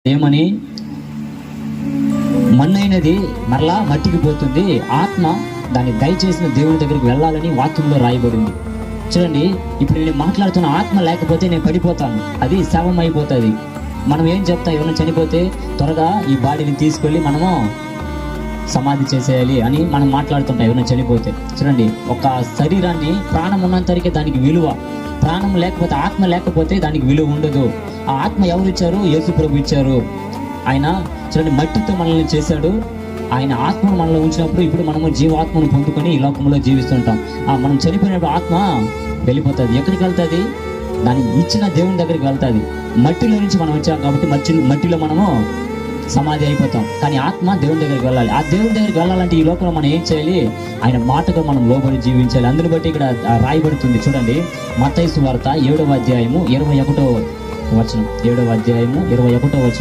ఏమని, మన్నైనది మరలా మట్టికి పోతుంది, ఆత్మ దాన్ని దయచేసిన దేవుని దగ్గరికి వెళ్ళాలని వాక్యంలో రాయబడింది. చూడండి, ఇప్పుడు నేను మాట్లాడుతున్న ఆత్మ లేకపోతే నేను పడిపోతాను, అది శవం అయిపోతుంది. మనం ఏం చెప్తాం, ఎవరైనా చనిపోతే త్వరగా ఈ బాడీని తీసుకెళ్ళి మనము సమాధి చేసేయాలి అని మనం మాట్లాడుతుంటాం ఎవరైనా చనిపోతే. చూడండి, ఒక శరీరాన్ని ప్రాణం ఉన్నంతవరకే దానికి విలువ, ప్రాణం లేకపోతే, ఆత్మ లేకపోతే దానికి విలువ ఉండదు. ఆ ఆత్మ ఎవరు ఇచ్చారు? యేసు ప్రభు ఇచ్చారు. ఆయన చూడండి, మట్టితో మనల్ని చేశాడు, ఆయన ఆత్మను మనలో ఉంచినప్పుడు ఇప్పుడు మనము జీవాత్మను పొందుకొని ఈ లోకంలో జీవిస్తుంటాం. మనం చనిపోయినప్పుడు ఆత్మ వెళ్ళిపోతుంది. ఎక్కడికి వెళ్తుంది? దాన్ని ఇచ్చిన దేవుని దగ్గరికి వెళ్తుంది. మట్టిలో నుంచి మనం వచ్చాం కాబట్టి మట్టిలో మనము సమాధి అయిపోతాం. కానీ ఆత్మ దేవుని దగ్గరికి వెళ్ళాలి. ఆ దేవుని దగ్గరికి వెళ్ళాలంటే ఈ లోకంలో మనం ఏం చేయాలి? ఆయన మాటకు మనం లోబడి జీవించాలి. అందుని బట్టి ఇక్కడ రాయబడుతుంది. చూడండి, మత్తయి సువార్త 7వ అధ్యాయము 21వ వచనం. 7వ అధ్యాయము 21వ వచనం.